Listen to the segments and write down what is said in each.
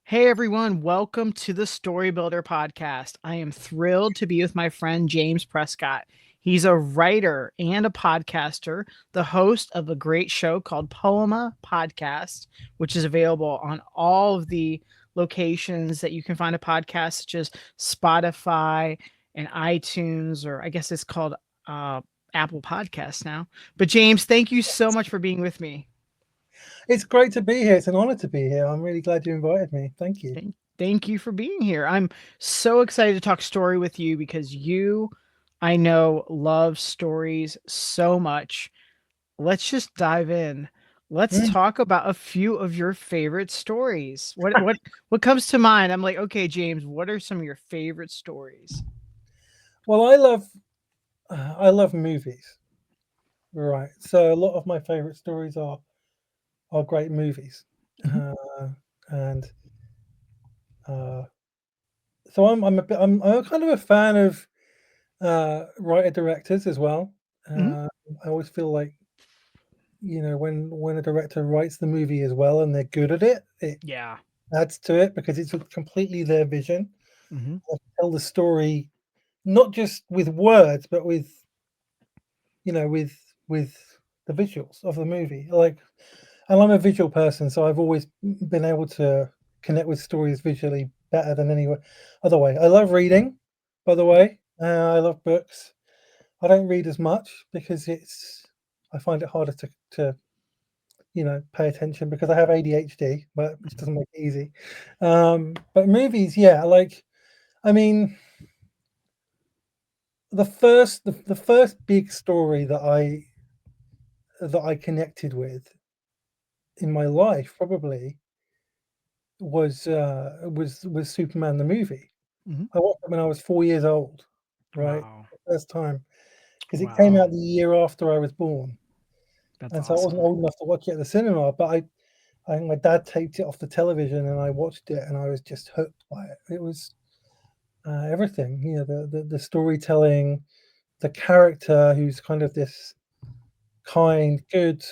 Hey everyone, welcome to the Story Builder podcast. I am thrilled to be with my friend James Prescott. He's a writer and a podcaster, the host of a great show called Poema Podcast, which is available on all of the locations that you can find a podcast, such as Spotify and iTunes, or I guess it's called Apple Podcasts now. But James, thank you so much for being with me. It's great to be here. It's an honor to be here. I'm really glad you invited me. Thank you. Thank you for being here. I'm so excited to talk story with you because I know, love stories so much. Let's just dive in. Let's Mm. talk about a few of your favorite stories. What comes to mind? I'm like, okay, James, what are some of your favorite stories? Well, I love movies, right? So a lot of my favorite stories are great movies, Mhm, uh, and uh, so I'm kind of a fan of writer directors as well. mhm. I always feel like when a director writes the movie as well and they're good at it, it Yeah. adds to it because it's completely their vision. Mhm, They tell the story not just with words, but with the visuals of the movie. And I'm a visual person, so I've always been able to connect with stories visually better than any other way. I love reading, by the way. I love books. I don't read as much because I find it harder to pay attention because I have ADHD, but which mhm, doesn't make it easy. But movies, yeah, I mean, the first big story that I connected with in my life probably was Superman the movie. mhm. I watched it when I was 4 years old, right? Wow. The first time because it came Wow. out the year after I was born, That's and so I wasn't awesome. old enough to watch it at the cinema. But I think my dad taped it off the television, and I watched it, and I was just hooked by it. It was everything, the storytelling, the character who's kind of this kind, good,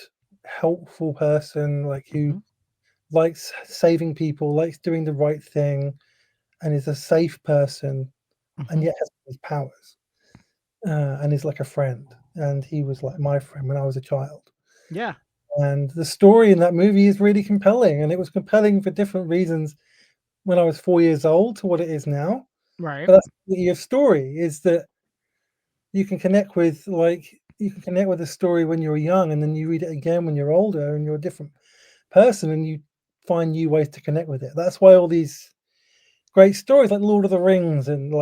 helpful person, like who Mhm, likes saving people, likes doing the right thing, and is a safe person, and mhm. yet has these powers, and is like a friend. And he was like my friend when I was a child. Yeah. And the story in that movie is really compelling, and it was compelling for different reasons when I was 4 years old to what it is now. Right. But that's the beauty of story is that you can connect with a story when you're young, and then you read it again when you're older, and you're a different person, and you find new ways to connect with it. That's why all these great stories like Lord of the Rings and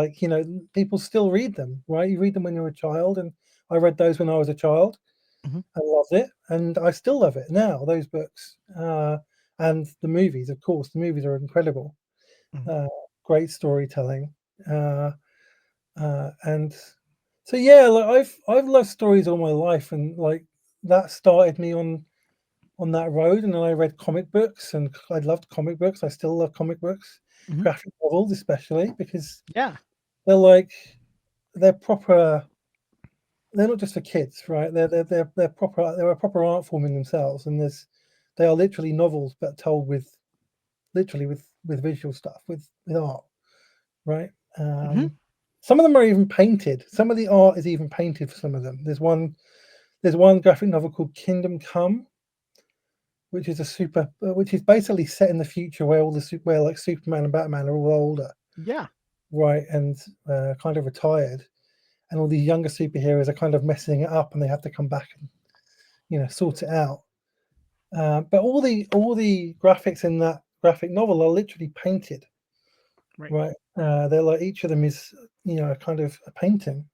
people still read them, right? You read them when you're a child, and I read those when I was a child. Mhm, I loved it, and I still love it now. Those books and the movies, of course, the movies are incredible. mhm. Uh, Great storytelling, uh, and so yeah, like I've loved stories all my life, and like that started me on that road. And then I read comic books, and I loved comic books. I still love comic books, Mhm. graphic novels especially because Yeah. they're like they're proper. They're not just for kids, right? They're proper. They're a proper art form in themselves, and they are literally novels, but told with literally with visual stuff, with art, right? Mhm. Some of them are even painted. Some of the art is even painted for some of them. There's one graphic novel called Kingdom Come, which is basically set in the future where where like Superman and Batman are all older, Yeah. right, and kind of retired, and all these younger superheroes are kind of messing it up, and they have to come back and sort it out. But all the graphics in that graphic novel are literally painted, Right. right? They're like each of them is kind of a painting,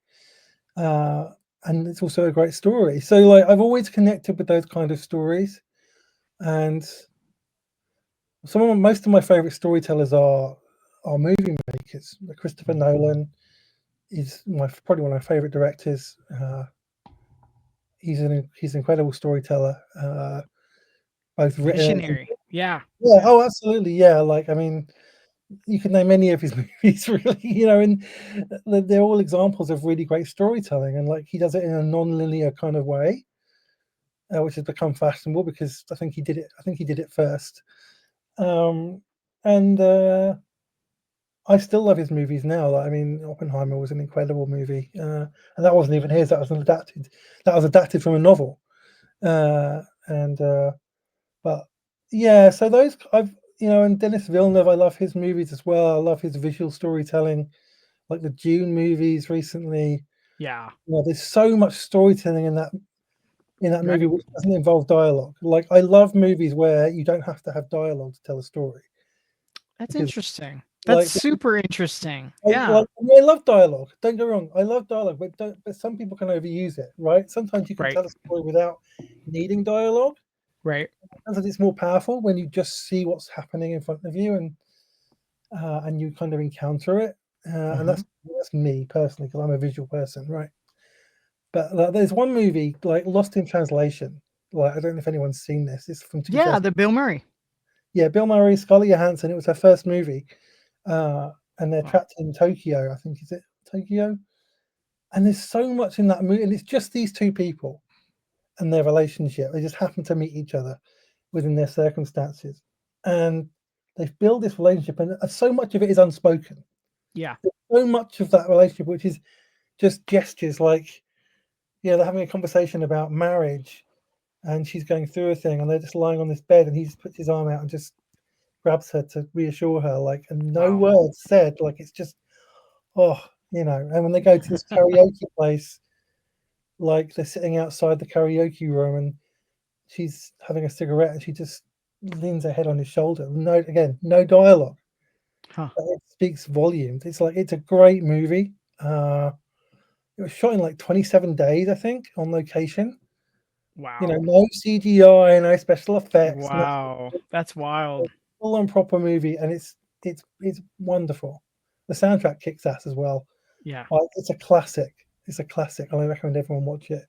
uh, and it's also a great story. So like I've always connected with those kind of stories, and most of my favorite storytellers are movie makers. Christopher Mhm. Nolan is probably one of my favorite directors. He's an incredible storyteller, both written and Visionary. Yeah. yeah. Yeah. Oh, absolutely, yeah. Like I mean, you can name any of his movies, really. And they're all examples of really great storytelling. And like he does it in a non-linear kind of way, which has become fashionable because I think he did it. I think he did it first. Um, and I still love his movies now. Like, I mean, Oppenheimer was an incredible movie, and that wasn't even his. That was an adapted. That was adapted from a novel. And but yeah, so those I've and Denis Villeneuve, I love his movies as well. I love his visual storytelling, like the Dune movies recently. Yeah. There's so much storytelling in that movie Right. which doesn't involve dialogue. Like I love movies where you don't have to have dialogue to tell a story That's because interesting. That's like super interesting. I Yeah. love dialogue. Don't get me wrong. I love dialogue, but don't. But some people can overuse it, right? Sometimes you can Right. tell a story without needing dialogue. Right. Sometimes it's more powerful when you just see what's happening in front of you and you kind of encounter it. And Hmm. that's me personally because I'm a visual person, right? But there's one movie like Lost in Translation. Like I don't know if anyone's seen this. It's from Yeah. 2000. The Bill Murray. Yeah, Bill Murray, Scarlett Johansson. It was her first movie, uh, and they're Wow. trapped in Tokyo. I think is it Tokyo? And there's so much in that movie, and it's just these two people and their relationship. They just happen to meet each other within their circumstances, and they've built this relationship, and so much of it is unspoken. Yeah. There's so much of that relationship which is just gestures, like they're having a conversation about marriage, and she's going through a thing, and they're just lying on this bed, and he just puts his arm out and just grabs her to reassure her, like, and no Wow. words said, like it's just oh, and when they go to this karaoke place, like they're sitting outside the karaoke room and she's having a cigarette and she just leans her head on his shoulder. No dialogue. Huh. But it speaks volumes. It's a great movie. It was shot in like 27 days, I think, on location. Wow. No CGI, no special effects, no Wow. That's wild. full on proper movie, and it's wonderful. The soundtrack kicks ass as well. Yeah. It's a classic. It's a classic. I recommend everyone watch it.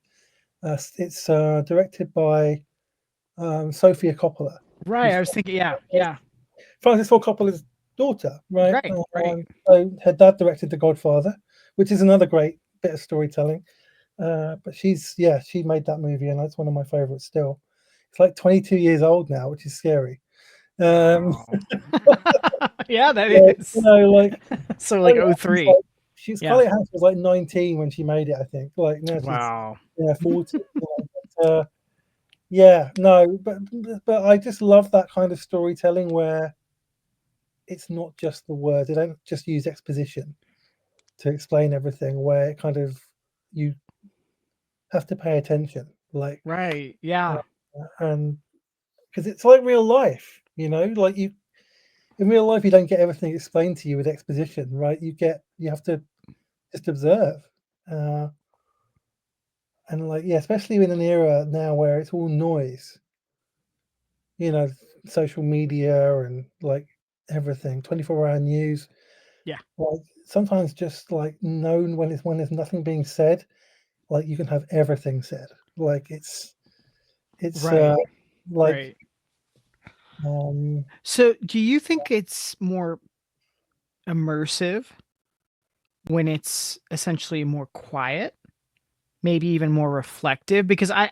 It's directed by Sofia Coppola, Right. who's I was thinking, yeah. Yeah. Francis Ford Coppola's daughter, right? Right. Right. So her dad directed The Godfather, which is another great bit of storytelling. But she made that movie, and that's one of my favorites still. It's like 22 years old now, which is scary. Um, Wow. Yeah, that yeah, is. like So like Scarlett oh Johansson's three. like Yeah. Scarlett Johansson was like 19 when she made it, I think. Like now she's Wow. 40. Yeah, no, but I just love that kind of storytelling where it's not just the words. They don't just use exposition to explain everything. Where it kind of you have to pay attention, like Right. Yeah. and because it's like real life, like you in real life you don't get everything explained to you with exposition, right? You have to just observe, uh, and like especially in an era now where it's all noise, you know, social media and like everything, 24-hour news. Yeah. Like sometimes just like known when there's nothing being said, like you can have everything said. Like it's Right. like Right. um So do you think it's more immersive when it's essentially more quiet? Maybe even more reflective because I've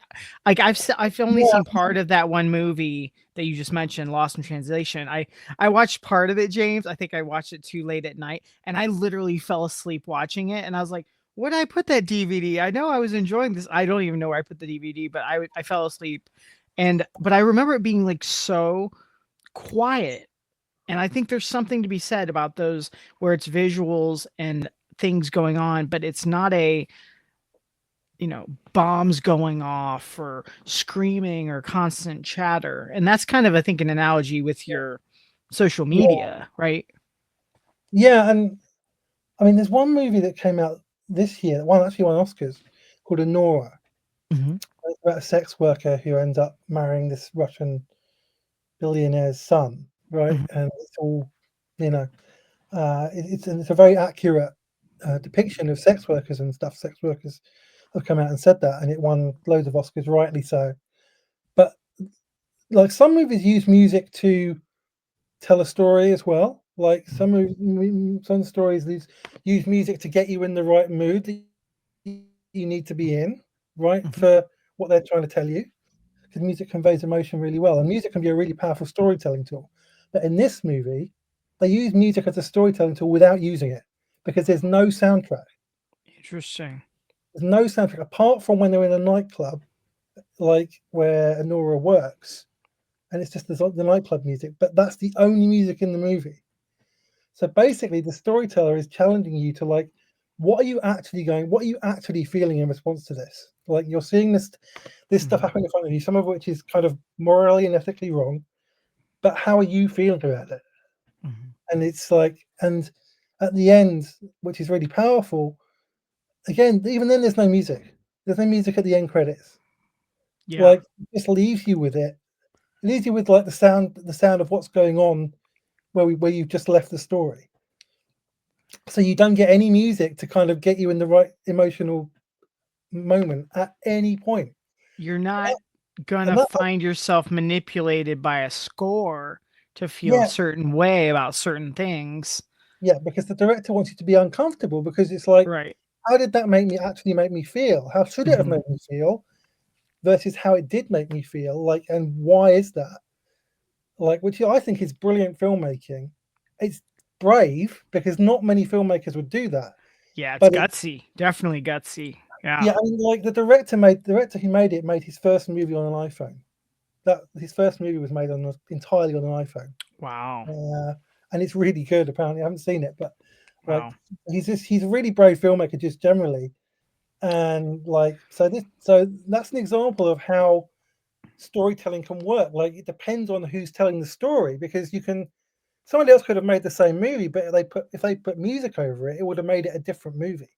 only yeah, seen part of that one movie that you just mentioned, Lost in Translation. I watched part of it, James. I think I watched it too late at night, and I literally fell asleep watching it. And I was like, "Where did I put that DVD? I know I was enjoying this. I don't even know where I put the DVD, but I fell asleep." But I remember it being like so quiet, and I think there's something to be said about those where it's visuals and things going on, but it's not a bombs going off or screaming or constant chatter. And that's kind of, I think, an analogy with your social yeah, media, right? yeah, and I mean there's one movie that came out this year that won Oscars called Honora. Mhm, It's about a sex worker who ends up marrying this Russian billionaire's son, right? mhm, And it's all, you know, it's a very accurate depiction of sex workers and stuff. Sex workers have come out and said that, and it won loads of Oscars, rightly so. But like some movies use music to tell a story as well. Like mhm, some stories use music to get you in the right mood that you need to be in, right, mhm. for what they're trying to tell you. Because music conveys emotion really well, and music can be a really powerful storytelling tool. But in this movie, they use music as a storytelling tool without using it because there's no soundtrack. Interesting. There's no soundtrack apart from when they're in a nightclub, like where Honora works, and it's just the nightclub music. But that's the only music in the movie. So basically, the storyteller is challenging you to like, what are you actually going? What are you actually feeling in response to this? Like you're seeing this stuff Mhm. happen in front of you, some of which is kind of morally and ethically wrong. But how are you feeling about it? Mhm. And it's like, and at the end, which is really powerful. Again, even then, there's no music. There's no music at the end credits. Yeah. Like, it just leaves you with it. It leaves you with like the sound of what's going on where you've just left the story. So you don't get any music to kind of get you in the right emotional moment at any point. You're not gonna And that, find yourself manipulated by a score to feel a yeah, certain way about certain things. yeah, because the director wants you to be uncomfortable because it's like, Right. how did that make me feel? How should it have Mhm. made me feel versus how it did make me feel? Like, and why is that? Like, which I think is brilliant filmmaking. It's brave because not many filmmakers would do that. Yeah, it's But it, gutsy. Definitely gutsy. Yeah. yeah, I mean, like the director who made it made his first movie on an iPhone. That his first movie was made entirely on an iPhone, Wow. and it's really good. Apparently, I haven't seen it, but like Wow. he's a really brave filmmaker just generally, and like so that's an example of how storytelling can work. Like it depends on who's telling the story because you can somebody else could have made the same movie, but if they put music over it, it would have made it a different movie.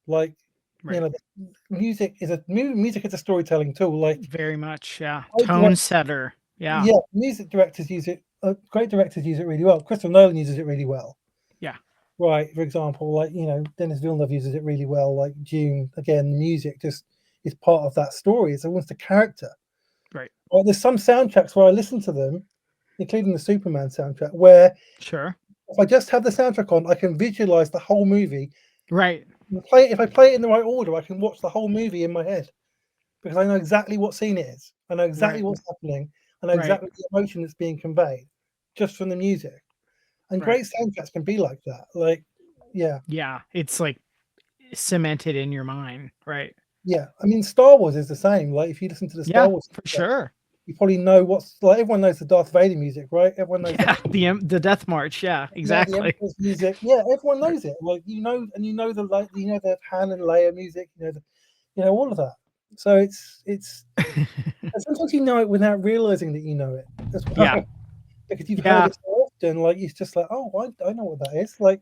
Like you Right. know, music is a storytelling tool. Like Very much. Yeah. great Tone direct, setter. Yeah. yeah, music directors use it. Great directors use it really well. Christopher Nolan uses it really well. Yeah. Right, for example, like Dennis Villeneuve uses it really well. Like Dune, again, the music just is part of that story. It's almost a character. Right. Right, there's some soundtracks where I listen to them, including the Superman soundtrack, where Sure. if I just have the soundtrack on, I can visualize the whole movie. Right. If I play it in the right order, I can watch the whole movie in my head because I know exactly what scene it is. I know exactly Right. what's happening. I know Right. exactly the emotion that's being conveyed just from the music. And Right. great soundtracks can be like that. Like, yeah, Yeah. It's like cemented in your mind. Right. yeah. I mean, Star Wars is the same. Like, if you listen to the Star Yeah, Wars for soundtrack, sure. you probably know what's like. Everyone knows the Darth Vader music, right? Everyone knows that. Yeah. The death march. Yeah. Yeah, the Exactly. Emperor's music. Yeah, everyone Right. knows it. Like and you know the like the Han and Leia music. All of that. So it's and sometimes you know it without realizing that you know it as Yeah. well because you've heard Yeah. it so often. Like it's just like, oh, I know what that is. Like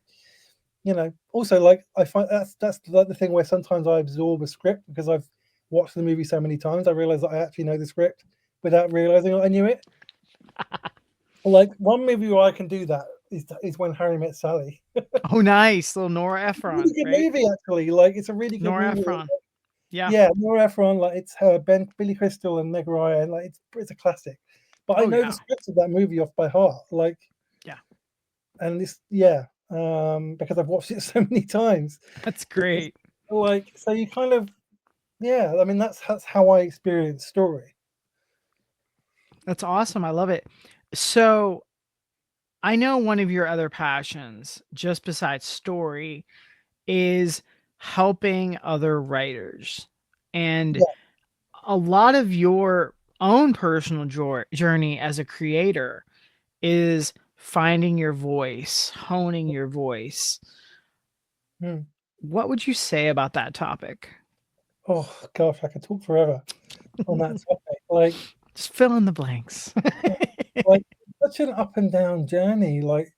also like I find that's like the thing where sometimes I absorb a script because I've watched the movie so many times. I realize that I actually know the script without realizing I knew it. Like one movie where I can do that is When Harry Met Sally. Oh, nice. Little Nora Really Ephron, good right? movie, actually. Like, it's a really good Nora movie. Ephron. Yeah. Yeah, Nora Ephron, like it's her, Billy Crystal, and Meg Ryan. Like, it's a classic. But I Oh, know the yeah. scripts of that movie off by heart. Like, Yeah. and this, yeah, because I've watched it so many times. That's Because, great. like, so you kind of, yeah. I mean, that's how I experience story. That's awesome. I love it. So, I know one of your other passions, just besides story, is helping other writers. And Yeah. a lot of your own personal journey as a creator is finding your voice, honing your voice. Hmm. What would you say about that topic? Oh gosh, I could talk forever on that topic. Like, Just fill in the blanks. like such an up and down journey. Like,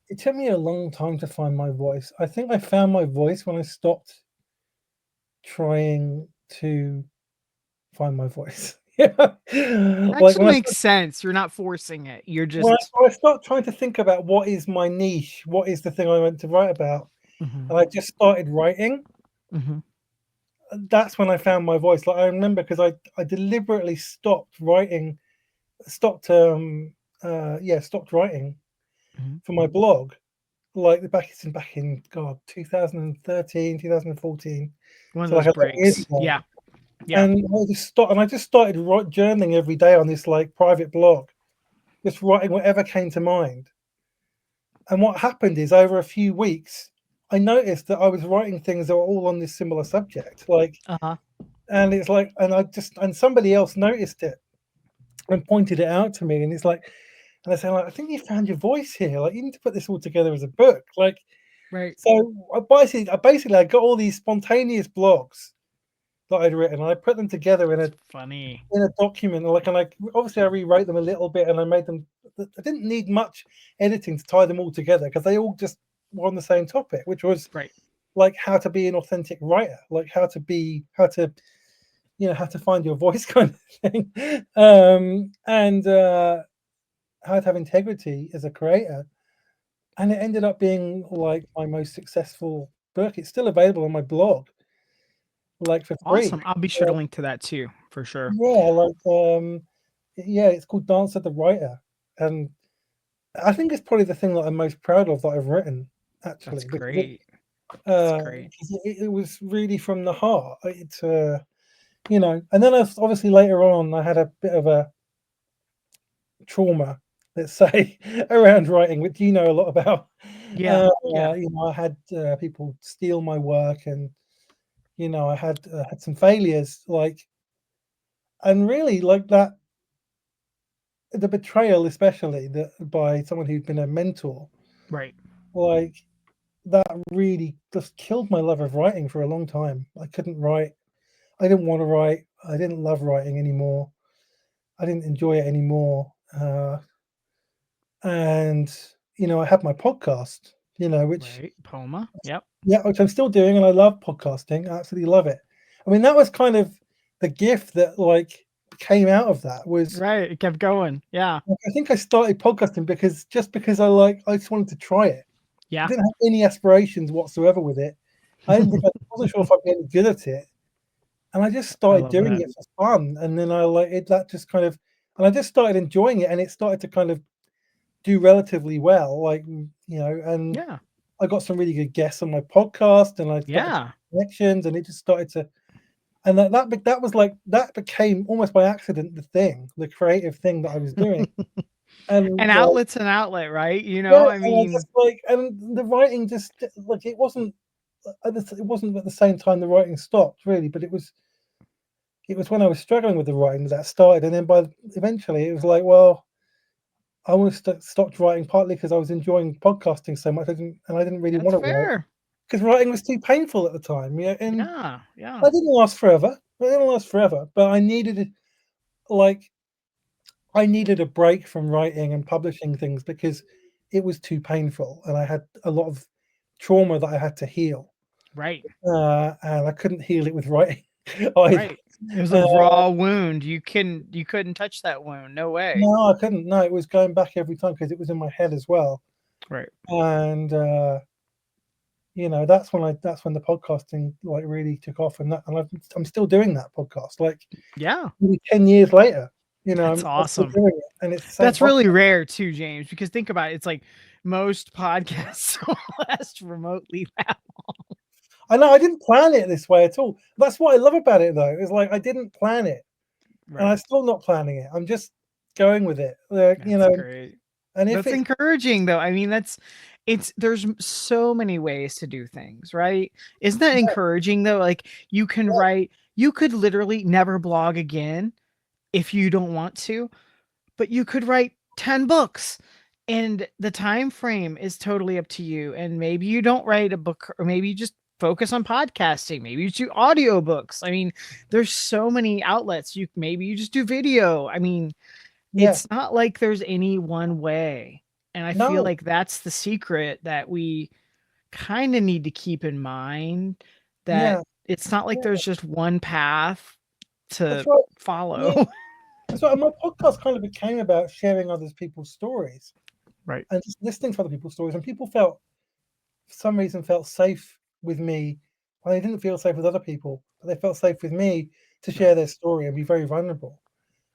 it took me a long time to find my voice. I think I found my voice when I stopped trying to find my voice. Yeah. Like Actually makes sense. You're not forcing it. You're just when I start trying to think about what is my niche, what is the thing I want to write about, Mhm, and I just started writing, mhm. that's when I found my voice. Like I remember because I deliberately stopped writing, stopped stopped writing Mhm. for my blog. Like back in God 2013, 2014. One of So like those 11 years breaks. ago. Yeah, yeah. And I just started journaling every day on this like private blog. just writing whatever came to mind. And what happened is, over a few weeks, I noticed that I was writing things that were all on this similar subject, like, Uh-huh. and it's like, and somebody else noticed it and pointed it out to me, and it's like, and I said, like, I think you found your voice here. Like, you need to put this all together as a book. Like, Right. so I got all these spontaneous blogs that I'd written, and I put them together It's funny. in a document. Like, and I obviously I rewrote them a little bit, and I made them. I didn't need much editing to tie them all together because they all just were on the same topic, which was Right. like how to be an authentic writer, like how to find your voice kind of thing, and how to have integrity as a creator. And it ended up being like my most successful book. It's still available on my blog, like for free. Awesome. I'll be sure to link to that too, for sure. Yeah, like yeah, it's called Dance of the Writer, and I think it's probably the thing that I'm most proud of that I've written That's actually, because great. That's great. it was really from the heart. It's and then obviously later on I had a bit of a trauma, let's say, around writing, which you know a lot about. Yeah. Yeah. I had people steal my work, and I had some failures, like, and really like that, the betrayal, especially that by someone who'd been a mentor, Right. like that really just killed my love of writing for a long time. I couldn't write. I didn't want to write. I didn't love writing anymore. I didn't enjoy it anymore. And I had my podcast, which, Right. Poma. Yep. yeah, which I'm still doing, and I love podcasting. I absolutely love it. I mean, that was kind of the gift that like came out of that was, Right. It kept going. Yeah. like, I think I started podcasting because I just wanted to try it. I Yeah. didn't have any aspirations whatsoever with it. I wasn't sure if I'd be any good at it, and I just I started love doing that. it for fun. And then I like it. That just kind of, and I just started enjoying it, and it started to kind of do relatively well. Like, and Yeah. I got some really good guests on my podcast, and I got Yeah. connections, and it just started to, and that was like that became almost by accident the creative thing that I was doing, An and outlet's an outlet, right? yeah, I and I mean, just like, and the writing just like it wasn't at the same time the writing stopped really, but it was when I was struggling with the writing that started, and then by eventually it was like, well, I almost stopped writing partly because I was enjoying podcasting so much, I didn't really that's want to write fair. because writing was too painful at the time, yeah, and Yeah. Yeah. I didn't last forever. I didn't last forever, but like I needed a break from writing and publishing things because it was too painful, and I had a lot of trauma that I had to heal, Right. and I couldn't heal it with writing either. Right. It was a Uh, raw wound. You couldn't touch that wound. No way. no, I couldn't. No, it was going back every time because it was in my head as well, Right. and that's when the podcasting like really took off, I'm still doing that podcast like Yeah. maybe 10 years later. That's I'm still awesome. doing it, and it's the same That's really podcast. rare too, James, because think about it. It's like most podcasts don't last remotely that. I know I didn't plan it this way at all. That's what I love about it, though. Is like I didn't plan it, and Right. I'm still not planning it. I'm just going with it. Like, That's great. and if That's it, encouraging though. I mean, there's so many ways to do things, right? Isn't that yeah, encouraging though? Like yeah, you could literally never blog again if you don't want to, but you could write 10 books and the time frame is totally up to you. And maybe you don't write a book, or maybe you just focus on podcasting, maybe you do audiobooks. I mean, there's so many outlets. Maybe you just do video. I mean, yeah, it's not like there's any one way. And I feel no, like that's the secret that we kind of need to keep in mind, that yeah, it's not like yeah. there's just one path That's to right. follow. Yeah, that's right. And my podcast kind of became about sharing other people's stories Right. and just listening to other people's stories, and people felt, for some reason, felt safe with me. And they didn't feel safe with other people, but they felt safe with me to Right. share their story and be very vulnerable.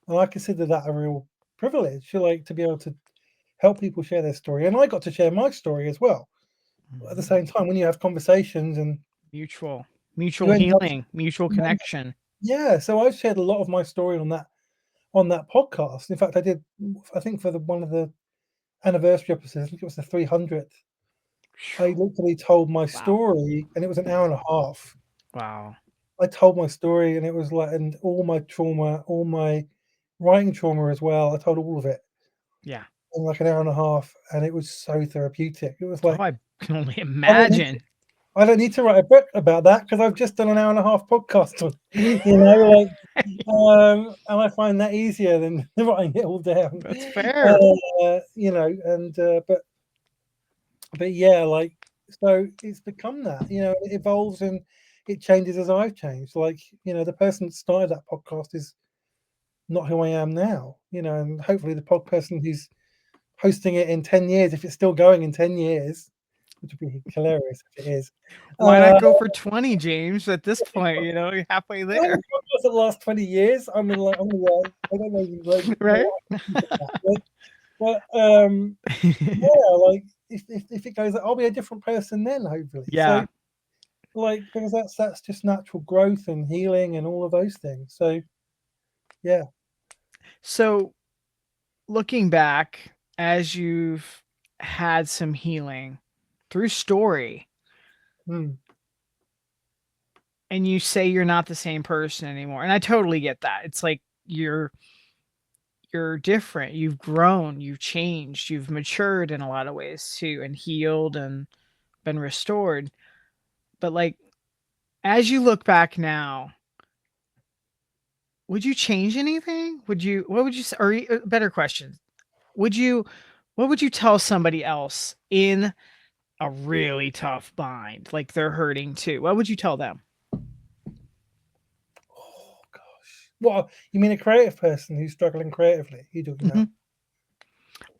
And I consider that a real privilege, like to be able to help people share their story. And I got to share my story as well at the Mhm. same time when you have conversations and Mutual you mutual end up, healing, mutual connection. yeah. So I've shared a lot of my story on that on that podcast. In fact, I did. I think for the one of the anniversary episodes, I think it was the 300th. I literally told my Wow. story, and it was an hour and a half. Wow. I told my story, and it was like, and all my trauma, all my writing trauma as well. I told all of it Yeah. in like an hour and a half, and it was so therapeutic. It was Oh, like I can only I don't need imagine. I don't need to write a book about that because I've just done an hour and a half podcast on, like, and I find that easier than writing it all down. That's fair. But yeah, like, so it's become that, it evolves and it changes as I've changed. Like, the person that started that podcast is not who I am now, and hopefully the pod person who's hosting it in 10 years, if it's still going in 10 years, which would be hilarious if it is. Why Uh, not go for 20, James? At this point, you're halfway I think there, the podcast that last 20 years, I don't know, like, right? but yeah, like if it goes, I'll be a different person then, hopefully. So, Yeah. like, because that's just natural growth and healing and all of those things. So, yeah. So, looking back as you've had some healing through story, Mm, and you say you're not the same person anymore, and I totally get that. It's like you're different. You've grown, you've changed, you've matured in a lot of ways too, and healed and been restored. But like as you look back now, would you change anything? What would you say, or better question, would you what would you tell somebody else in a really tough bind, like they're hurting too? What would you tell them? oh gosh, what you mean a creative person who's struggling creatively? You talking about? Mhm.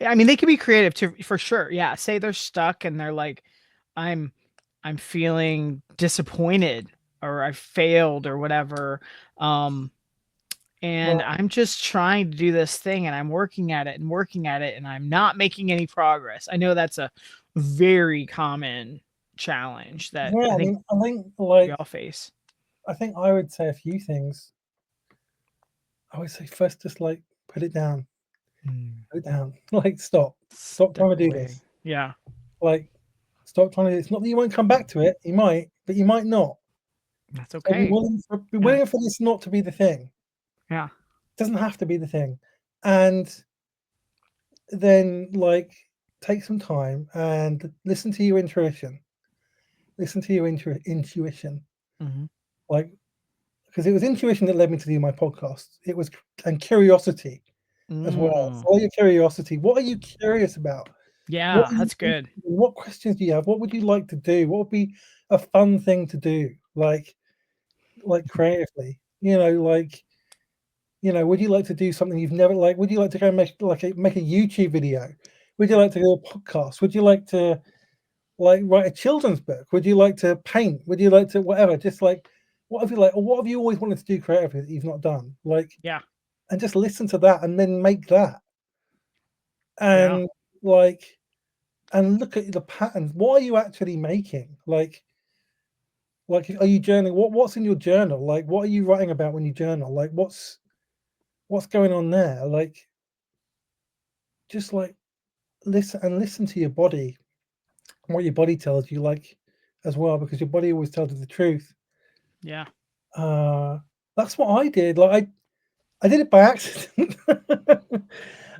I mean, they could be creative too, for sure. Yeah, say they're stuck and they're like, I'm I'm feeling disappointed or I failed or whatever. Um, and Right. I'm just trying to do this thing and I'm working at it and working at it and I'm not making any progress. I know that's a very common challenge that Yeah, I I think mean, we all face. I think I would say a few things. I would say first, just like put it down, Mm. put it down. Like, stop Step trying to do away. this. Yeah, Like, stop trying to. It's not that you won't come back to it. You might, but you might not. that's So okay. be Yeah, willing for this not to be the thing. yeah. It doesn't have to be the thing, and then like take some time and listen to your intuition. Listen to your intuition. Hmm. Like, because it was intuition that led me to do my podcast. It was and curiosity as well. Mm. Follow your curiosity. What are you curious about? What Yeah, are you that's good. what questions do you have? What would you like to do? What would be a fun thing to do? Like creatively. Would you like to do something you've never like? Would you like to go make a YouTube video? Would you Yeah, like to do a podcast? Would you like to like write a children's book? Would you like to paint? Would you like to whatever? Just like what have you like or what have you always wanted to do creatively that you've not done? Like yeah, and just listen to that and then make that. yeah, And like and look at the patterns. What are you actually making? Like are you journaling? What's in your journal? Like what are you writing about when you journal? Like what's going on there? Like just like listen to your body, what your body tells you, like as well, because your body always tells you the truth. yeah. Uh that's what I did. Like I did it by accident.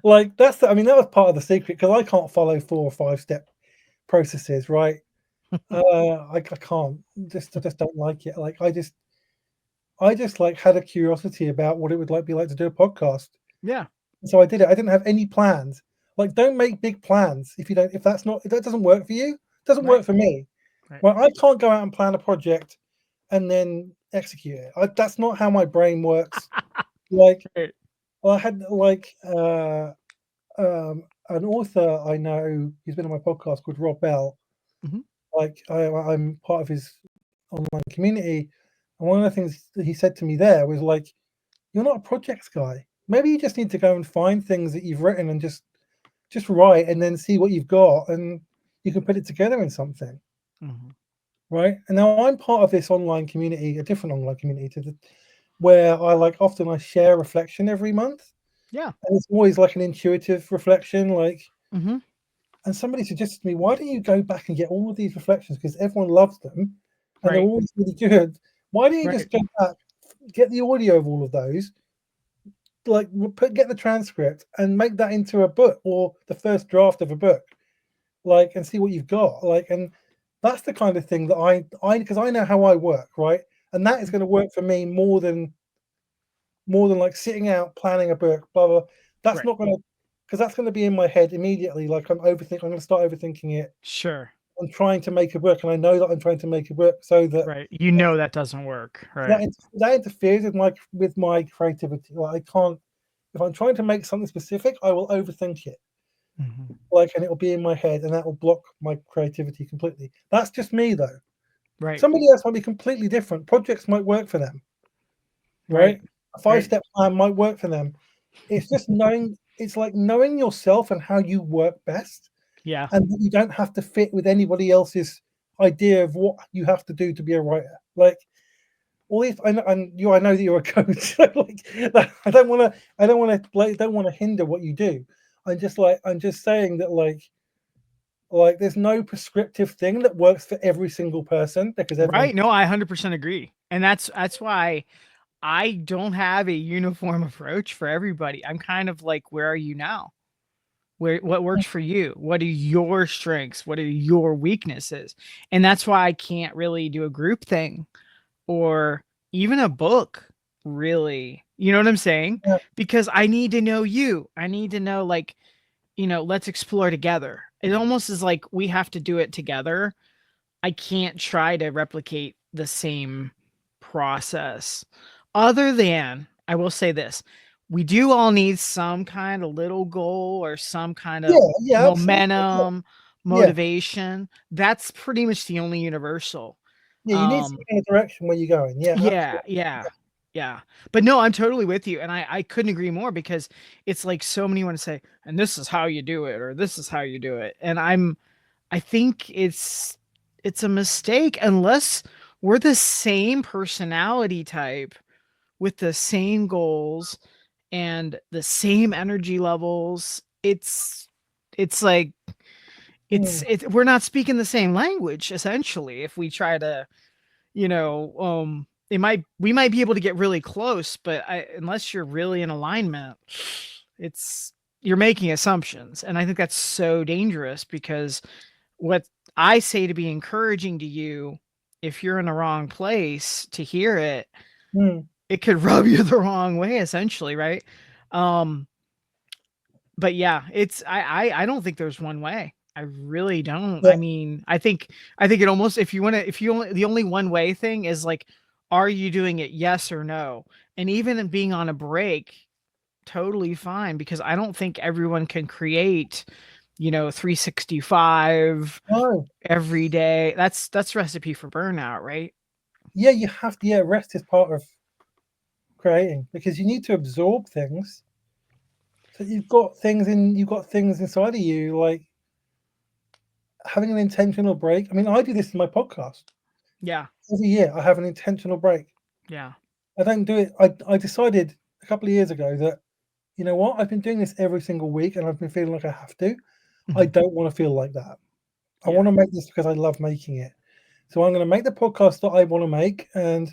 Like I mean that was part of the secret because I can't follow 4 or 5 step processes, right? I can't. I just don't like it. Like I just like had a curiosity about what it would be like to do a podcast. Yeah, So I did it. I didn't have any plans. Like, don't make big plans if that's not if that doesn't work for you. It doesn't right, work for me. right, Well, I can't go out and plan a project and then execute it. That's not how my brain works. Like, right. I had an author I know who's been on my podcast called Rob Bell. Mhm. Like, I'm part of his online community, and one of the things that he said to me there was like, "You're not a projects guy. Maybe you just need to go and find things that you've written and just write and then see what you've got and you can put it together in something, Mhm. right?" And now I'm part of this online community, a different online community where I like often I share reflection every month. Yeah. and it's always like an intuitive reflection. Like, Mm-hmm. and somebody suggested to me, why don't you go back and get all of these reflections because everyone loves them, and they're Right. always really good. Why don't you Right. just go back, get the audio of all of those, like get the transcript and make that into a book or the first draft of a book, like, and see what you've got, like, and that's the kind of thing that I because I know how I work, right, and that is going to work for me more than like sitting out planning a book, blah blah. That's Right. not going to because that's going to be in my head immediately. Like I'm going to start overthinking it. Sure. I'm trying to make a book, and I know that I'm trying to make a book, so that Right. You know that doesn't work. that Right. that interferes with my creativity. Like I can't if I'm trying to make something specific, I will overthink it. Mm-hmm. Like, and it'll be in my head, and that will block my creativity completely. That's just me, though. Right. Somebody else might be completely different. Projects might work for them, Right. right? A 5 Right. step plan might work for them. It's just knowing. It's like knowing yourself and how you work best, Yeah. and that you don't have to fit with anybody else's idea of what you have to do to be a writer. Like all these, and you, I know that you're a coach. So like, I don't want to, don't want to hinder what you do. I'm just saying that like there's no prescriptive thing that works for every single person because everyone. Right. No, I 100% agree. And that's why I don't have a uniform approach for everybody. I'm kind of like, where are you now? What works for you? What are your strengths? What are your weaknesses? And that's why I can't really do a group thing or even a book, really. You know what I'm saying? Yeah, Because I need to know you. I need to know, like, let's explore together. It almost is like we have to do it together. I can't try to replicate the same process. Other than, I will say this, we do all need some kind of little goal or some kind yeah, of yeah, absolutely. Yeah, momentum, yeah, motivation. That's pretty much the only universal. yeah. You need some Um, kind of direction where you're going. Yeah, yeah, absolutely. yeah, yeah. But no, I'm totally with you. And I couldn't agree more because it's like so many want to say, and this is how you do it, or this is how you do it. And I think it's a mistake unless we're the same personality type with the same goals and the same energy levels. It's like Hmm. it's we're not speaking the same language essentially if we try to, it might we might be able to get really close, but unless you're really in alignment, it's you're making assumptions. And I think that's so dangerous because what I say to be encouraging to you, if you're in the wrong place to hear it, Hmm. it could rub you the wrong way, essentially, right? Um, but yeah, I don't think there's one way. I really don't. Yeah. I mean, I think it almost if you want to if you only the only one way thing is like, are you doing it yes or no? And even in being on a break, totally fine because I don't think everyone can create, 365 No. every day. That's recipe for burnout, right? Yeah, you have to. Yeah, rest is part of creating because you need to absorb things. So you've got things inside of you, like having an intentional break. I mean, I do this in my podcast. Yeah. Every year, I have an intentional break. Yeah. I don't do it. I decided a couple of years ago that you know what, I've been doing this every single week, and I've been feeling like I have to. I Mhm. don't want to feel like that. I Yeah. want to make this because I love making it. So I'm going to make the podcast that I want to make, and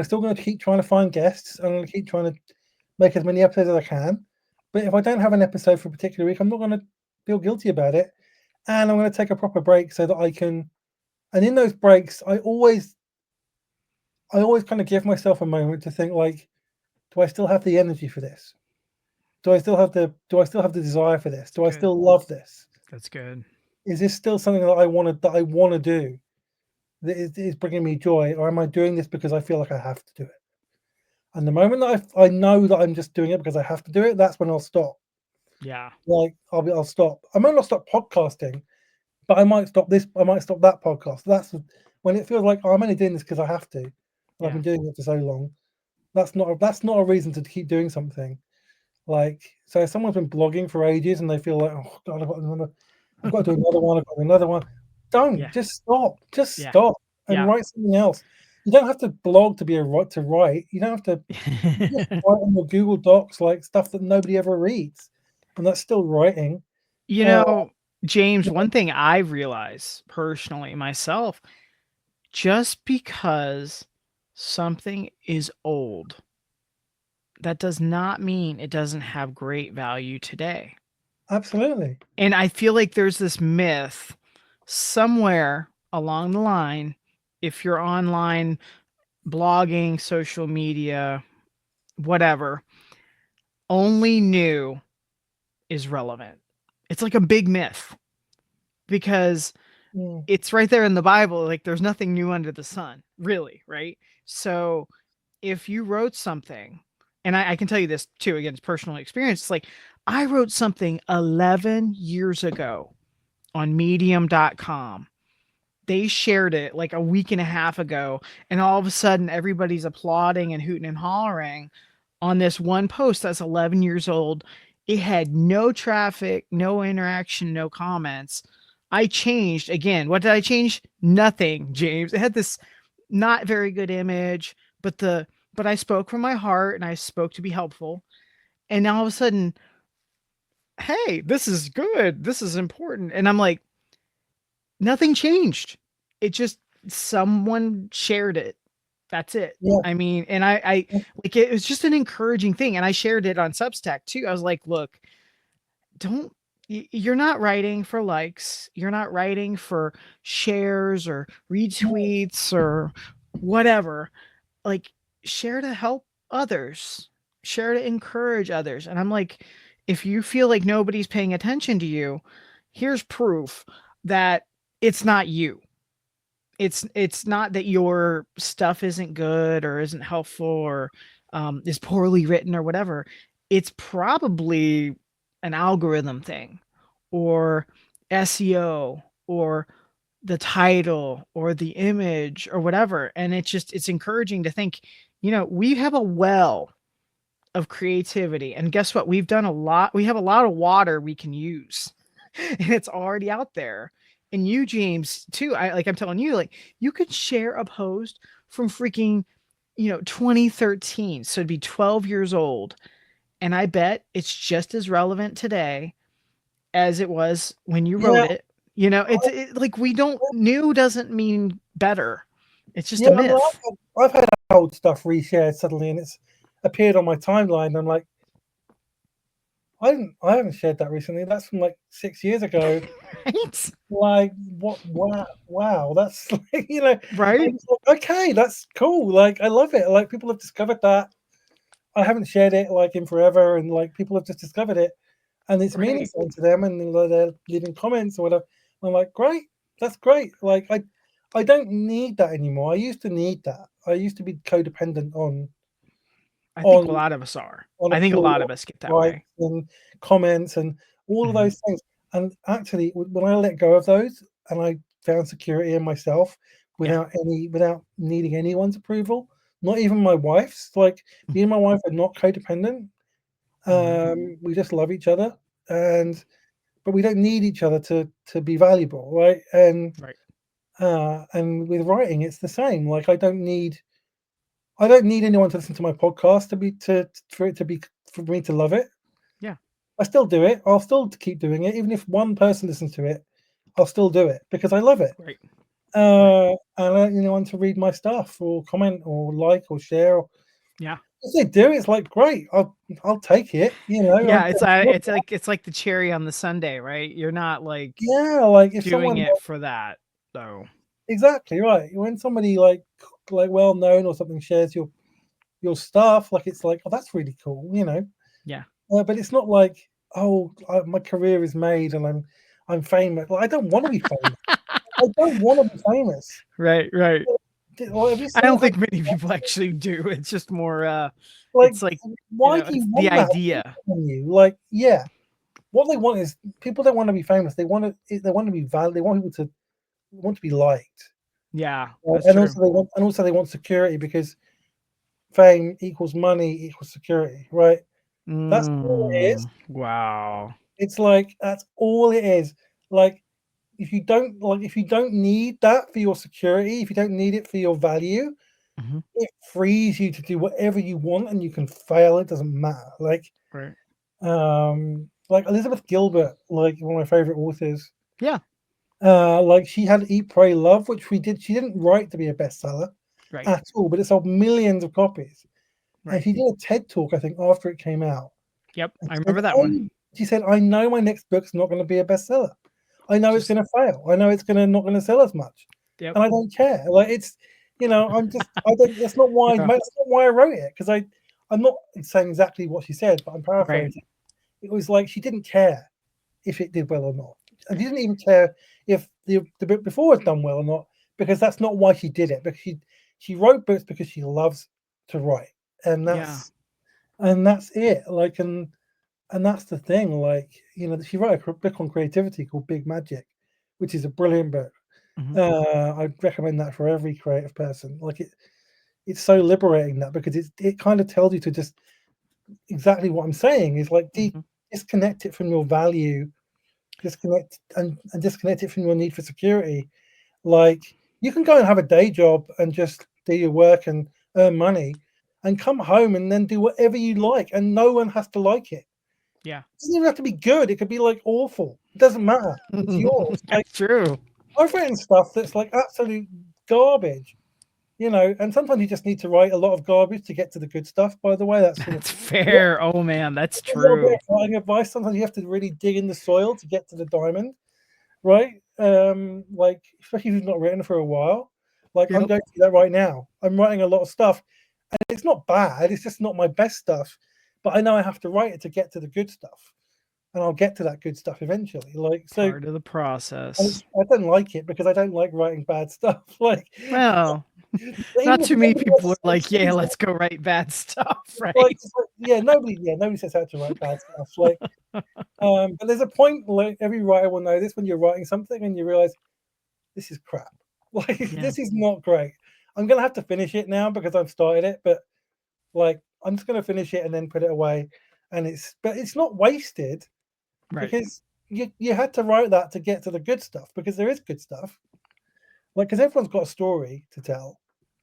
still going to keep trying to find guests. I'm going to keep trying to make as many episodes as I can. But if I don't have an episode for a particular week, I'm not going to feel guilty about it, and I'm going to take a proper break so that I can. And in those breaks, I always kind of give myself a moment to think like, do I still have the energy for this? Do I still have the desire for this? That's Do I good. still love this? That's good. Is this still something that I want to do that is bringing me joy, or am I doing this because I feel like I have to do it? And the moment that I know that I'm just doing it because I have to do it, that's when I'll stop. Yeah. Like I'll stop. I might not stop podcasting, but I might stop this. I might stop that podcast. That's when it feels like oh, I'm only doing this because I have to, and I've Yeah. been doing it for so long. That's not a reason to keep doing something. Like so, if someone's been blogging for ages and they feel like oh god, I've got to do another one. I've got to do another one. Don't Yeah. just stop. Just Yeah. stop and Yeah. write something else. You don't have to blog to be to write. You don't have to you just write on your Google Docs like stuff that nobody ever reads, and that's still writing. You Uh, know, James, yeah, one thing I've realized personally myself, just because something is old, that does not mean it doesn't have great value today. absolutely. And I feel like there's this myth somewhere along the line, if you're online blogging, social media, whatever, only new is relevant. It's like a big myth because Mm, it's right there in the Bible. Like there's nothing new under the sun, really, right? So if you wrote something, and I can tell you this too, again, it's personal experience. It's like I wrote something 11 years ago on medium.com. They shared it like a week and a half ago, and all of a sudden everybody's applauding and hooting and hollering on this one post that's 11 years old. It had no traffic, no interaction, no comments. I changed again. What did I change? Nothing, James. It had this not very good image, but I spoke from my heart and I spoke to be helpful. And now all of a sudden, hey, this is good. This is important. And I'm like, nothing changed. It just someone shared it. That's it. yeah, I mean, and I yeah, like it was just an encouraging thing. And I shared it on Substack too. I was like, look, don't you're not writing for likes. You're not writing for shares or no, retweets or whatever. Like share to help others, share to encourage others. And I'm like, if you feel like nobody's paying attention to you, here's proof that it's not you. It's not that your stuff isn't good or isn't helpful or is poorly written or whatever. It's probably an algorithm thing or SEO or the title or the image or whatever. And it's encouraging to think, we have a well of creativity. And guess what? We have a lot of water we can use. And it's already out there. And you, James, too, I'm telling you, like you could share a post from freaking, 2013. So it'd be 12 years old. And I bet it's just as relevant today as it was when you wrote yeah, it. Like we don't new doesn't mean better. It's just yeah. a I mean, myth. I've had old stuff reshared suddenly, and it's appeared on my timeline. I'm like, I haven't shared that recently. That's from like 6 years ago. Right? Like, what? Wow, wow. That's like, I'm Right? just like, okay, that's cool. Like, I love it. Like, people have discovered that. I haven't shared it like in forever, and like people have just discovered it, and it's Right. meaningful to them, and they're leaving comments or whatever. I'm like, great, that's great. Like, I don't need that anymore. I used to need that. I used to be codependent I think a on lot of us are. on I think a lot applause, of us get that likes, way. and comments, and all of Mhm. those things. And actually, when I let go of those, and I found security in myself Yeah. without needing anyone's approval, not even my wife's. Like, me and my wife are not codependent. Mhm. We just love each other, and but we don't need each other to be valuable, right? Right. And with writing, it's the same. Like, I don't need anyone to listen to my podcast to be to for it to be for me to love it. Yeah. I still do it. I'll still keep doing it, even if one person listens to it. I'll still do it because I love it. Right. Right. And I don't need anyone to read my stuff or comment or like or share. Yeah. If they do, it's like great. I'll take it. Yeah, it's like the cherry on the sundae, right? You're not like yeah. Like if doing someone it for that though. exactly right when somebody like well known or something shares your stuff, like it's like oh that's really cool. Yeah. But it's not like oh my career is made and I'm famous. Like I don't want to be famous. I don't want to be famous. Right, right. Or have you I seen don't how think many people actually do. It's just more like it's like, why do it's you the want that idea. from you? Like yeah, what they want is people don't want to be famous. They want to be valued. They want people to want to be liked. Yeah, that's And true. also they want security because fame equals money equals security, right? That's all it is. Wow. It's like that's all it is. Like if you don't need that for your security, if you don't need it for your value, Hmm. it frees you to do whatever you want, and you can fail. It doesn't matter. Right. Like Elizabeth Gilbert, like one of my favorite authors. Yeah. Like she had Eat, Pray, Love, which we did. She didn't write to be a bestseller Right. at all, but it sold millions of copies. And Right. she did a TED talk, I think, after it came out. Yep. And I remember that one. she said, I know my next book's not going to be a bestseller. I know it's Just. going to fail. I know it's going to not going to sell as much, Yep. and I don't care. Like it's, I'm just, I don't. That's not why. Yeah. That's not why I wrote it, because I'm not saying exactly what she said, but I'm Right. paraphrasing. It was like she didn't care if it did well or not, and she didn't even care if the book before had done well or not, because that's not why she did it. Because she wrote books because she loves to write, and Yeah. that's it. Like and that's the thing. Like she wrote a book on creativity called Big Magic, which is a brilliant book. Hmm. I'd recommend that for every creative person. Like it's so liberating, that because it kind of tells you to just exactly what I'm saying is like Hmm. disconnect it from your value, disconnect and disconnect it from your need for security. Like you can go and have a day job and just do your work and earn money, and come home and then do whatever you like, and no one has to like it. Yeah. It doesn't even have to be good. It could be like awful. It doesn't matter. It's yours. Like That's true. I've written stuff that's like absolute garbage, and sometimes you just need to write a lot of garbage to get to the good stuff. By the way, that's sort of That's fair. Oh man, that's a little bit true. of writing advice. Sometimes you have to really dig in the soil to get to the diamond, right? Like especially if you've not written for a while. Like I'm Yep. going through that right now. I'm writing a lot of stuff, and it's not bad. It's just not my best stuff, but I know I have to write it to get to the good stuff, and I'll get to that good stuff eventually. Like so, Part of the process. I don't like it because I don't like writing bad stuff. Like Well, even not if too many nobody people are else like, yeah, sees let's go write bad stuff, like, right? it's like, yeah, nobody sets out to write bad stuff. Like, but there's a point, like every writer will know this, when you're writing something and you realize this is crap. Like, Yeah. this is not great. I'm gonna have to finish it now because I've started it, but like, I'm just gonna finish it and then put it away. And but it's not wasted Right. because you had to write that to get to the good stuff, because there is good stuff. Like, because everyone's got a story to tell,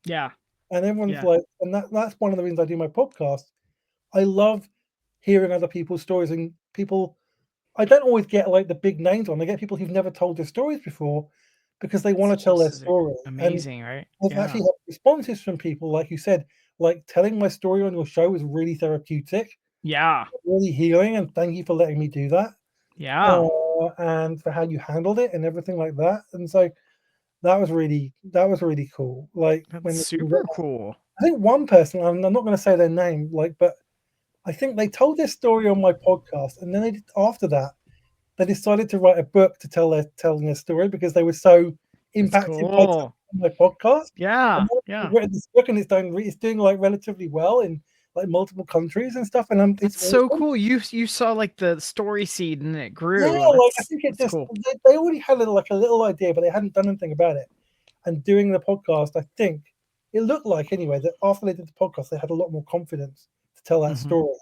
Yeah. and everyone's Yeah. like, and that's one of the reasons I do my podcast. I love hearing other people's stories, and people. I don't always get like the big names on. I get people who've never told their stories before because they It's want to tell their just as story. And amazing, right? I've Yeah. actually had responses from people, like you said, like telling my story on your show was really therapeutic, Yeah. really healing, and thank you for letting me do that, Yeah. and for how you handled it and everything like that. And so that was really cool. Like That's when super cool. I think one person, I'm not going to say their name, like, but I think they told their story on my podcast, and then after that they decided to write a book to telling their story because they were so That's impacted by cool. my podcast. And Yeah. now they've Yeah. written this book, and it's doing like relatively well in like multiple countries and stuff. And it's That's so awesome. cool. You saw like the story seed and it Yeah, grew. like I That's think it that's just cool. they already had a little idea, but they hadn't done anything about it. And doing the podcast, I think it looked like anyway that after they did the podcast, they had a lot more confidence to tell that Hmm. story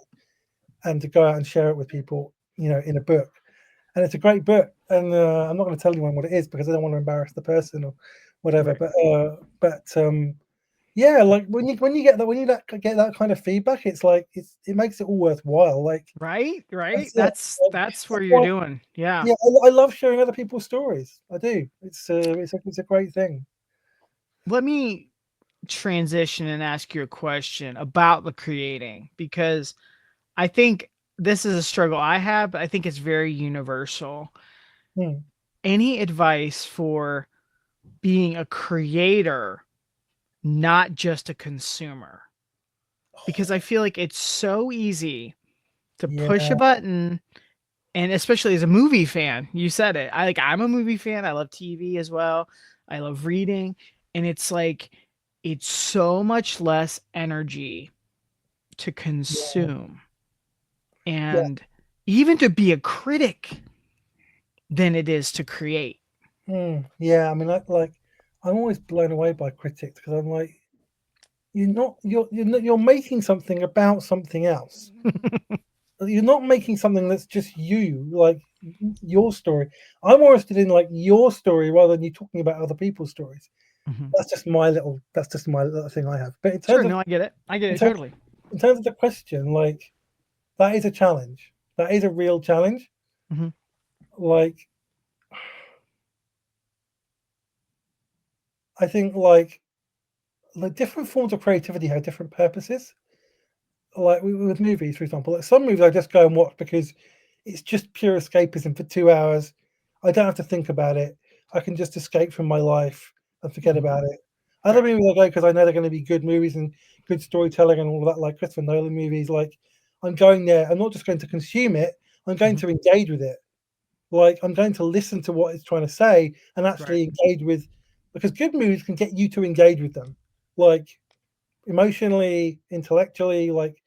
and to go out and share it with people, in a book. And it's a great book. And I'm not going to tell anyone what it is because I don't want to embarrass the person or whatever. Right. But yeah, like when you get that get that kind of feedback, it's like it makes it all worthwhile. Like Right. Right. that's it. That's where That's you're why, doing. Yeah. yeah, I love sharing other people's stories. I do. It's a great thing. Let me transition and ask you a question about the creating because I think this is a struggle I have, but I think it's very universal. Hmm. Any advice for being a creator, not just a consumer? Because I feel like it's so easy to Yeah, push a button, and especially as a movie fan, you said it. I'm a movie fan. I love TV as well. I love reading, and it's like it's so much less energy to yeah, consume yeah. and even to be a critic than it is to create. Yeah. I mean, I'm always blown away by critics because I'm like, you're making something about something else. You're not making something that's just you, like your story. I'm more interested in like your story rather than you talking about other people's stories. Mhm. That's just my little thing I have. But in Sure, terms of no, I get it. I get in it terms, totally. in terms of the question, like that is a challenge. That is a real challenge. Mhm. Like I think like different forms of creativity have different purposes. Like with movies, for example, like some movies I just go and watch because it's just pure escapism for 2 hours. I don't have to think about it. I can just escape from my life and forget Mhm. about it. Other Right. movies I go because I know they're going to be good movies and good storytelling and all that, like Christopher Nolan movies. Like I'm going there. I'm not just going to consume it. I'm going Mhm. to engage with it. Like I'm going to listen to what it's trying to say and Right. actually engage with, because good movies can get you to engage with them, like emotionally, intellectually, like,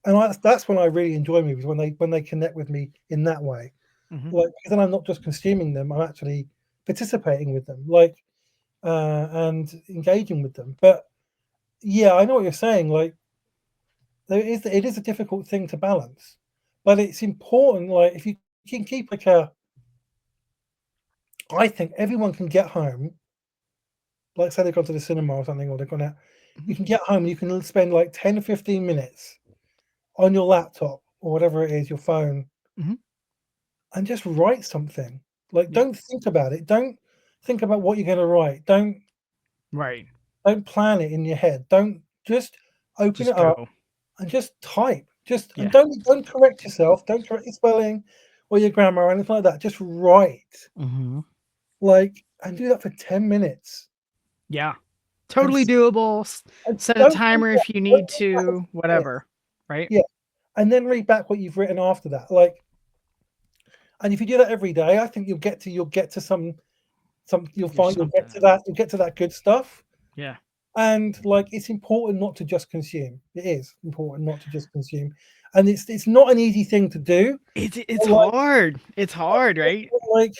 and that's when I really enjoy movies, when they connect with me in that way, Mhm. like because then I'm not just consuming them, I'm actually participating with them, like and engaging with them. But yeah, I know what you're saying. Like it is a difficult thing to balance, but it's important. Like if you can keep like a, I think everyone can get home, like say they've gone to the cinema or something, or they've gone out. Mhm. You can get home and you can spend like 10 or 15 minutes on your laptop or whatever it is, your phone, Mhm. and just write something. Like, Yeah. don't think about it. Don't think about what you're going to write. Right. Don't plan it in your head. Don't just open Just it up go. and just type. Just and Yeah. don't correct yourself. Don't correct your spelling or your grammar or anything like that. Just write, Mhm. like, and do that for 10 minutes. Yeah. And, Totally doable. and Set a don't read timer back, if you don't need read back what to, you've written. whatever. Right? Yeah, and then read back what you've written after that. Like, and if you do that every day, I think you'll get to some you'll There's find something in it. you'll get to that good stuff. Yeah. And like it's important not to just consume. It is important not to just consume. And it's not an easy thing to do. It's Like hard. It's hard, right? like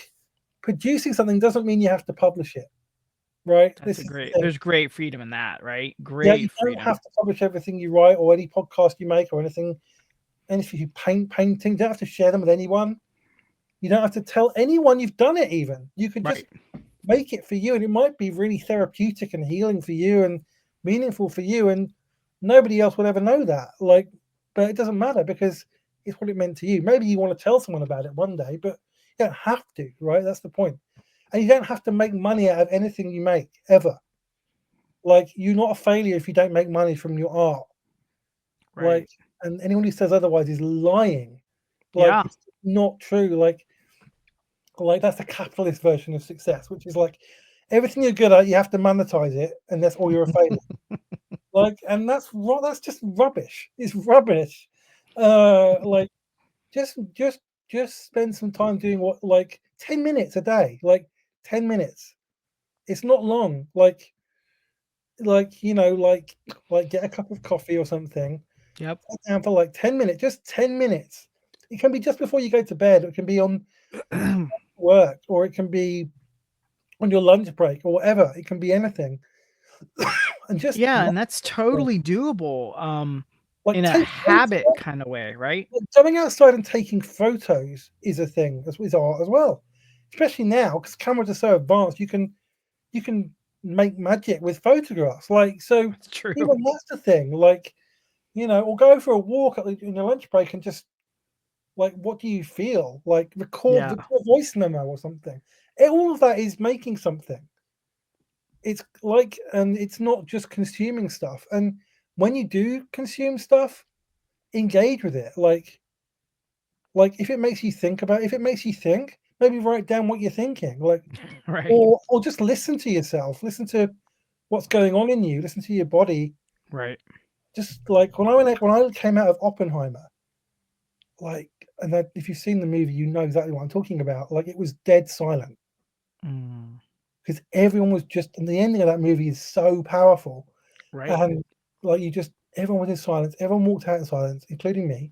producing something doesn't mean you have to publish it, right? That's a This is the great thing. there's great freedom in that, right? Yeah, you Great don't freedom. have to publish everything you write or any podcast you make or anything. And if you painting, you don't have to share them with anyone. You don't have to tell anyone you've done it even. You can just Right. make it for you, and it might be really therapeutic and healing for you and meaningful for you, and nobody else will ever know that. Like, but it doesn't matter because it's what it meant to you. Maybe you want to tell someone about it one day, but you don't have to, right? That's the point. And you don't have to make money out of anything you make ever. Like, you're not a failure if you don't make money from your art. Right. Like, and anyone who says otherwise is lying. Like, Yeah. it's not true. Like that's the capitalist version of success, which is like everything you're good at, you have to monetize it, and that's all you're a failure. Like, and that's just rubbish. It's rubbish. Like just spend some time doing what, like 10 minutes a day, like 10 minutes. It's not long. Like get a cup of coffee or something. Yep. Sit down for like 10 minutes, just 10 minutes. It can be just before you go to bed. It can be on work, or it can be on your lunch break, or whatever. It can be anything, and just Yeah, and that's totally doable, like in a take habit photos. kinda way, right? Like, going outside and taking photos is a thing as art as well, especially now because cameras are so advanced. You can make magic with photographs. Like so, That's true. even that's the thing. Like or go for a walk in your lunch break and just like, what do you feel? Like Yeah. record a voice memo or something. All of that is making something. It's like, and it's not just consuming stuff. And when you do consume stuff, engage with it. Like if it makes you think if it makes you think, maybe write down what you're thinking. Like, Right. or just listen to yourself. Listen to what's going on in you. Listen to your body. Right. Just like when I came out of Oppenheimer, like, and that, if you've seen the movie, you know exactly what I'm talking about. Like, it was dead silent Mm. because everyone was just. And the ending of that movie is so powerful. Right. And like everyone was in silence. Everyone walked out in silence, including me,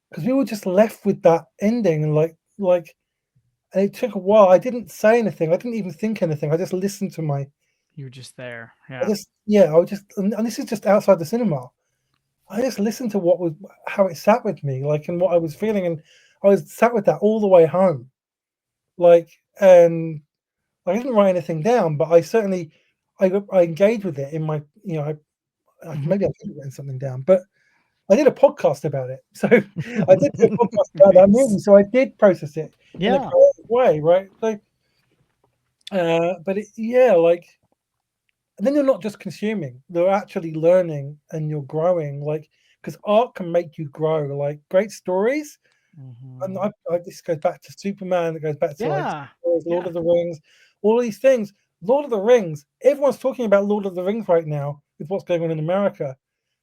because we were just left with that ending. And and it took a while. I didn't say anything. I didn't even think anything. I just listened to my. You were just there. I Yeah. just yeah. I was just and this is just outside the cinema. I just listened to how it sat with me, like, and what I was feeling, and I was sat with that all the way home, like, and I didn't write anything down, but I certainly I engaged with it in my, maybe I could have written something down, but I did a podcast about it. So I did do a podcast about that movie. Nice. So I did process it in a Yeah. creative way, right? So, but like, and then you're not just consuming; you're actually learning and you're growing. Like, because art can make you grow. Like great stories, and Mhm. this goes back to Superman. It goes back to like Yeah. Lord Yeah. of the Rings, all these things. Lord of the Rings. Everyone's talking about Lord of the Rings right now with what's going on in America.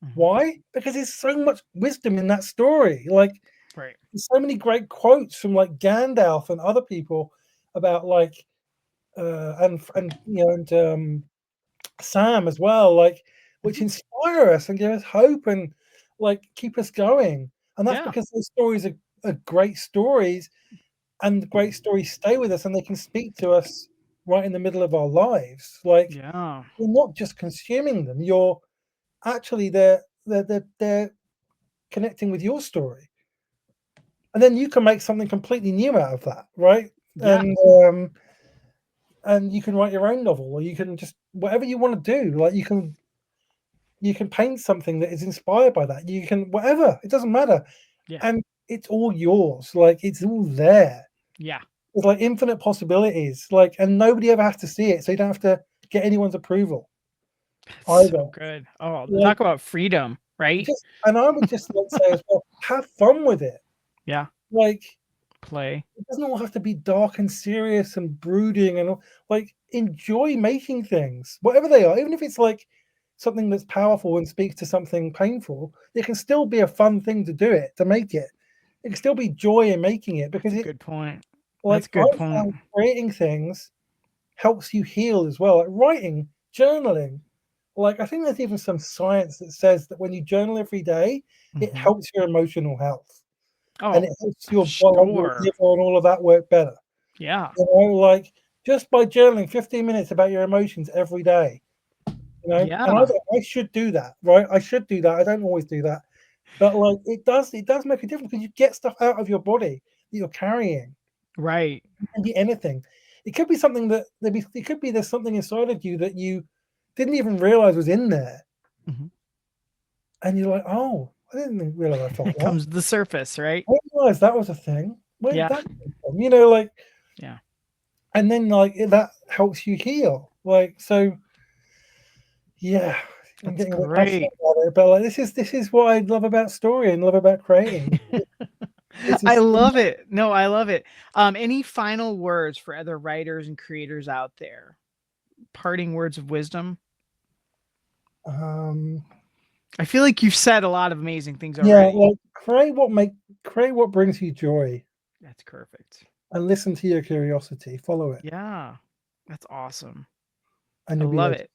Mhm. Why? Because there's so much wisdom in that story. Like Right. there's so many great quotes from like Gandalf and other people about like and Sam as well, like which Mhm. inspire us and give us hope and like keep us going. And that's Yeah. because those stories are great stories, and the great stories stay with us and they can speak to us right in the middle of our lives. Like Yeah. you're not just consuming them; you're actually they're connecting with your story, and then you can make something completely new out of that, right? Yeah. And and you can write your own novel, or you can just whatever you want to do. Like you can paint something that is inspired by that. You can whatever, it doesn't matter, Yeah. and it's all yours. Like it's all there. Yeah. It's like infinite possibilities. Like, and nobody ever has to see it, so you don't have to get anyone's approval That's so either. good. Oh, Like, talk about freedom, right? just and I would just like say as well, have fun with it. Yeah. Like Play. it doesn't all have to be dark and serious and brooding and like enjoy making things, whatever they are, even if it's like something that's powerful and speaks to something painful, it can still be a fun thing to do it, to make it. It can still be joy in making it That's because a it good point. That's like a I good point. found creating things helps you heal as well. Like writing, journaling. Like I think there's even some science that says that when you journal every day, it Mhm. helps your emotional health and Oh, it helps I'm your like your sure. liver and all of that work better. Yeah. Like just by journaling 15 minutes about your emotions every day, and Yeah. I should do that, right? I should do that. I don't always do that, but like it does make a difference because you get stuff out of your body that you're carrying. Right. It can be anything. It could be something that it could be there's something inside of you that you didn't even realize was in there, Mhm. and you're like, oh, I didn't realize I felt It that. comes to the surface, right? I didn't realize that was a thing. Where did Yeah. that come from? Like, Yeah. and then like that helps you heal. Like so, yeah, I'm That's getting a bit passionate great. about it, but like this is what I love about story and love about creating. It's I just love it. No, I love it. Any final words for other writers and creators out there? Parting words of wisdom? um I feel like you've said a lot of amazing things yeah, already. like create what brings you joy That's perfect. and listen to your curiosity, follow it, Yeah. That's awesome. and I you'll be love okay. it.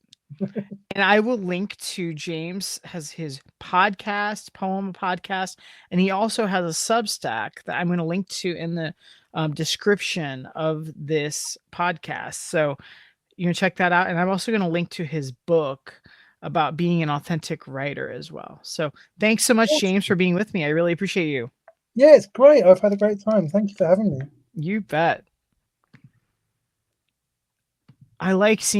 And I will link to James has his podcast, poem podcast, and he also has a Substack that I'm going to link to in the description of this podcast. So you can check that out. And I'm also going to link to his book about being an authentic writer as well. So thanks so much, James, for being with me. I really appreciate you. Yeah, it's great. I've had a great time. Thank you for having me. You bet. I like seeing